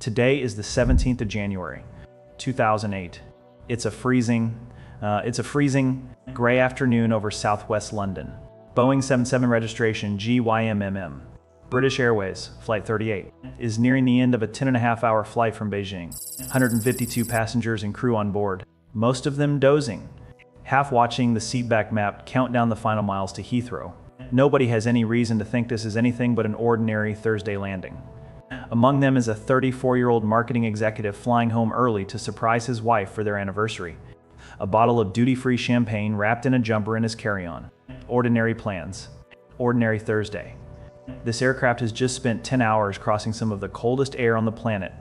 Today is the 17th of January, 2008. It's a freezing gray afternoon over southwest London. Boeing 77 registration GYMMM. British Airways Flight 38 is nearing the end of a 10.5-hour flight from Beijing. 152 passengers and crew on board, most of them dozing, half watching the seatback map count down the final miles to Heathrow. Nobody has any reason to think this is anything but an ordinary Thursday landing. Among them is a 34-year-old marketing executive flying home early to surprise his wife for their anniversary. A bottle of duty-free champagne wrapped in a jumper in his carry-on. Ordinary plans. Ordinary Thursday. This aircraft has just spent 10 hours crossing some of the coldest air on the planet,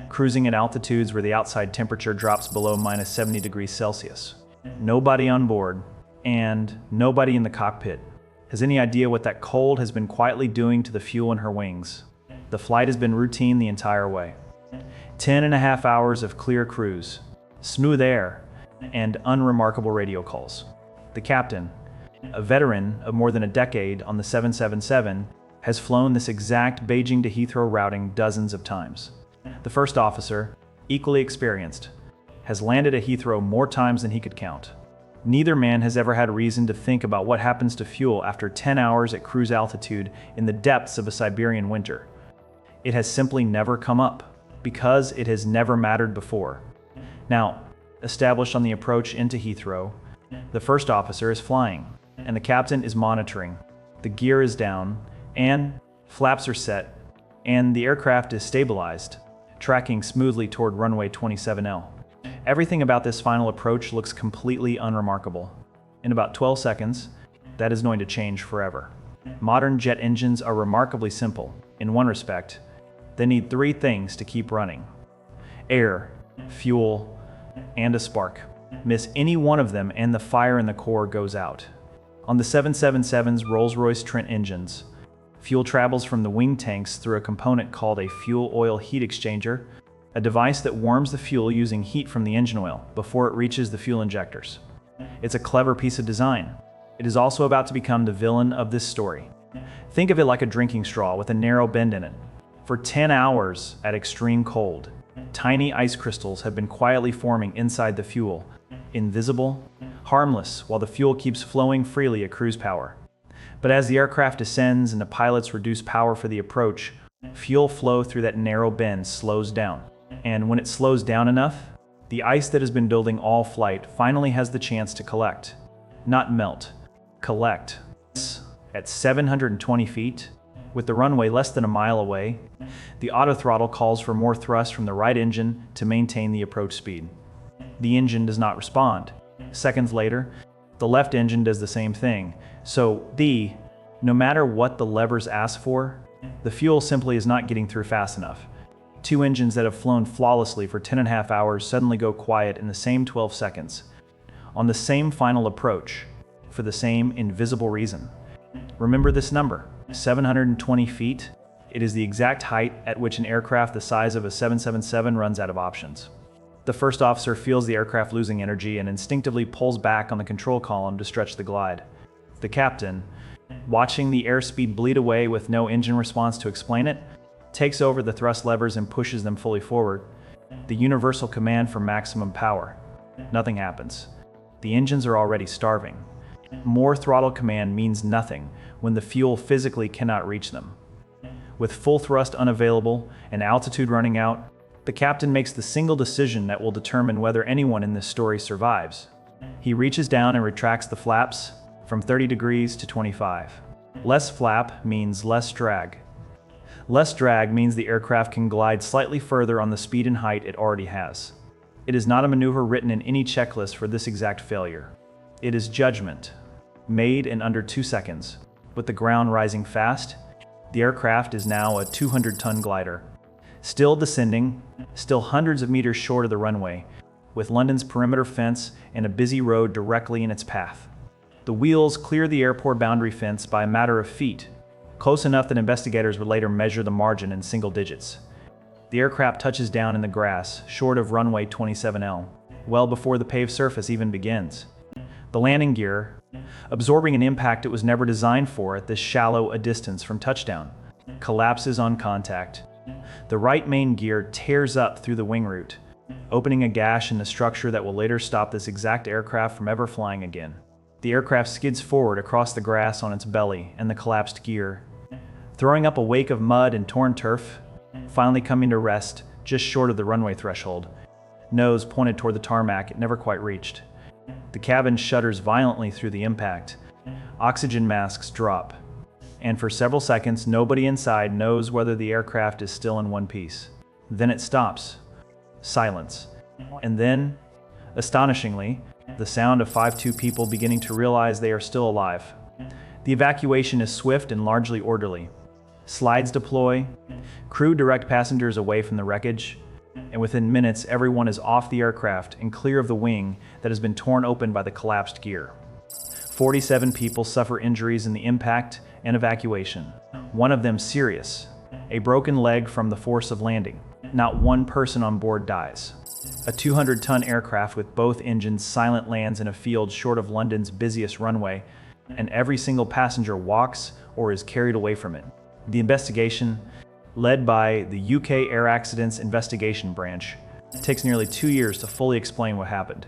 cruising at altitudes where the outside temperature drops below minus 70 degrees Celsius. Nobody on board, and nobody in the cockpit has any idea what that cold has been quietly doing to the fuel in her wings. The flight has been routine the entire way. 10.5 hours of clear cruise, smooth air, and unremarkable radio calls. The captain, a veteran of more than a decade on the 777, has flown this exact Beijing to Heathrow routing dozens of times. The first officer, equally experienced, has landed at Heathrow more times than he could count. Neither man has ever had reason to think about what happens to fuel after 10 hours at cruise altitude in the depths of a Siberian winter. It has simply never come up, because it has never mattered before. Now, established on the approach into Heathrow, the first officer is flying, and the captain is monitoring. The gear is down, and flaps are set, and the aircraft is stabilized, tracking smoothly toward runway 27L. Everything about this final approach looks completely unremarkable. In about 12 seconds, that is going to change forever. Modern jet engines are remarkably simple. In one respect, they need three things to keep running: air, fuel, and a spark. Miss any one of them and the fire in the core goes out. On the 777's Rolls-Royce Trent engines, fuel travels from the wing tanks through a component called a fuel oil heat exchanger, a device that warms the fuel using heat from the engine oil before it reaches the fuel injectors. It's a clever piece of design. It is also about to become the villain of this story. Think of it like a drinking straw with a narrow bend in it. For 10 hours at extreme cold, tiny ice crystals have been quietly forming inside the fuel, invisible, harmless, while the fuel keeps flowing freely at cruise power. But as the aircraft descends and the pilots reduce power for the approach, fuel flow through that narrow bend slows down. And when it slows down enough, the ice that has been building all flight finally has the chance to collect. Not melt, collect. At 720 feet, with the runway less than a mile away, the autothrottle calls for more thrust from the right engine to maintain the approach speed. The engine does not respond. Seconds later, the left engine does the same thing. So no matter what the levers ask for, the fuel simply is not getting through fast enough. Two engines that have flown flawlessly for 10.5 hours suddenly go quiet in the same 12 seconds, on the same final approach, for the same invisible reason. Remember this number, 720 feet. It is the exact height at which an aircraft the size of a 777 runs out of options. The first officer feels the aircraft losing energy and instinctively pulls back on the control column to stretch the glide. The captain, watching the airspeed bleed away with no engine response to explain it, takes over the thrust levers and pushes them fully forward. The universal command for maximum power. Nothing happens. The engines are already starving. More throttle command means nothing when the fuel physically cannot reach them. With full thrust unavailable and altitude running out, the captain makes the single decision that will determine whether anyone in this story survives. He reaches down and retracts the flaps from 30 degrees to 25. Less flap means less drag. Less drag means the aircraft can glide slightly further on the speed and height it already has. It is not a maneuver written in any checklist for this exact failure. It is judgment, made in under 2 seconds. With the ground rising fast, the aircraft is now a 200-ton glider. Still descending, still hundreds of meters short of the runway, with London's perimeter fence and a busy road directly in its path. The wheels clear the airport boundary fence by a matter of feet, close enough that investigators would later measure the margin in single digits. The aircraft touches down in the grass, short of runway 27L, well before the paved surface even begins. The landing gear, absorbing an impact it was never designed for at this shallow a distance from touchdown, collapses on contact, The right main gear tears up through the wing root, opening a gash in the structure that will later stop this exact aircraft from ever flying again. The aircraft skids forward across the grass on its belly and the collapsed gear, throwing up a wake of mud and torn turf, finally coming to rest just short of the runway threshold, nose pointed toward the tarmac it never quite reached. The cabin shudders violently through the impact. Oxygen masks drop, and for several seconds nobody inside knows whether the aircraft is still in one piece. Then it stops. Silence. And then, astonishingly, the sound of 5-2 people beginning to realize they are still alive. The evacuation is swift and largely orderly. Slides deploy, crew direct passengers away from the wreckage, and within minutes everyone is off the aircraft and clear of the wing that has been torn open by the collapsed gear. 47 people suffer injuries in the impact and evacuation, one of them serious, a broken leg from the force of landing. Not one person on board dies. A 200-ton aircraft with both engines silent lands in a field short of London's busiest runway, and every single passenger walks or is carried away from it. The investigation, led by the UK Air Accidents Investigation Branch, takes nearly 2 years to fully explain what happened.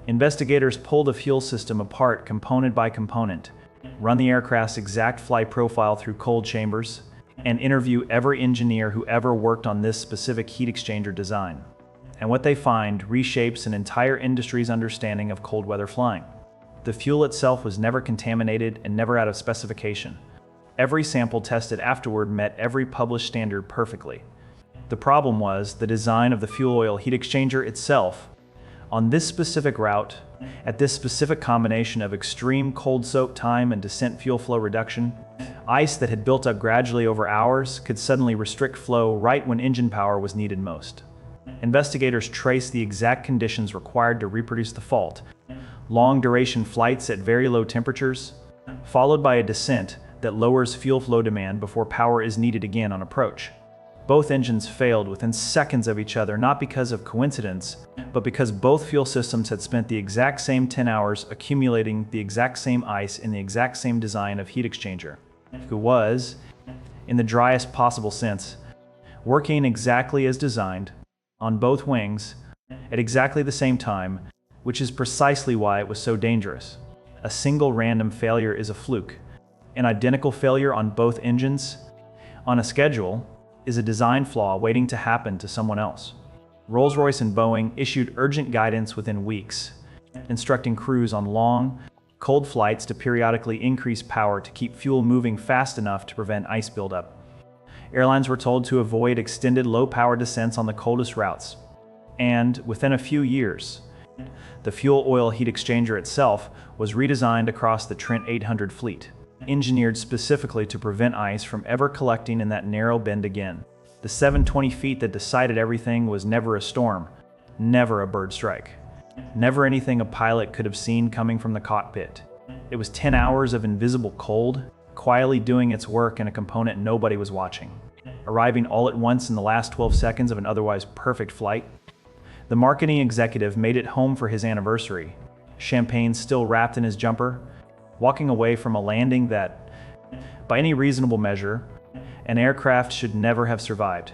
Investigators pull the fuel system apart component by component, run the aircraft's exact flight profile through cold chambers, and interview every engineer who ever worked on this specific heat exchanger design. And what they find reshapes an entire industry's understanding of cold weather flying. The fuel itself was never contaminated and never out of specification. Every sample tested afterward met every published standard perfectly. The problem was the design of the fuel oil heat exchanger itself. On this specific route, at this specific combination of extreme cold soak time and descent fuel flow reduction, ice that had built up gradually over hours could suddenly restrict flow right when engine power was needed most. Investigators traced the exact conditions required to reproduce the fault: long-duration flights at very low temperatures, followed by a descent that lowers fuel flow demand before power is needed again on approach. Both engines failed within seconds of each other, not because of coincidence, but because both fuel systems had spent the exact same 10 hours accumulating the exact same ice in the exact same design of heat exchanger, who was, in the driest possible sense, working exactly as designed, on both wings, at exactly the same time, which is precisely why it was so dangerous. A single random failure is a fluke. An identical failure on both engines, on a schedule, is a design flaw waiting to happen to someone else. Rolls-Royce and Boeing issued urgent guidance within weeks, instructing crews on long, cold flights to periodically increase power to keep fuel moving fast enough to prevent ice buildup. Airlines were told to avoid extended low-power descents on the coldest routes. And within a few years, the fuel oil heat exchanger itself was redesigned across the Trent 800 fleet, engineered specifically to prevent ice from ever collecting in that narrow bend again. The 720 feet that decided everything was never a storm, never a bird strike, never anything a pilot could have seen coming from the cockpit. It was 10 hours of invisible cold, quietly doing its work in a component nobody was watching, arriving all at once in the last 12 seconds of an otherwise perfect flight. The marketing executive made it home for his anniversary, champagne still wrapped in his jumper, walking away from a landing that, by any reasonable measure, an aircraft should never have survived.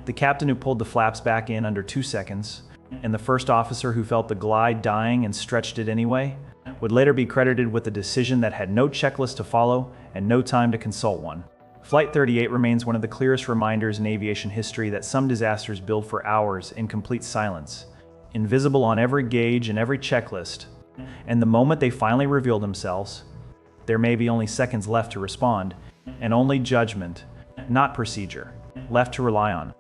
The captain who pulled the flaps back in under 2 seconds, and the first officer who felt the glide dying and stretched it anyway, would later be credited with a decision that had no checklist to follow and no time to consult one. Flight 38 remains one of the clearest reminders in aviation history that some disasters build for hours in complete silence, invisible on every gauge and every checklist, and the moment they finally reveal themselves, there may be only seconds left to respond, and only judgment, not procedure, left to rely on.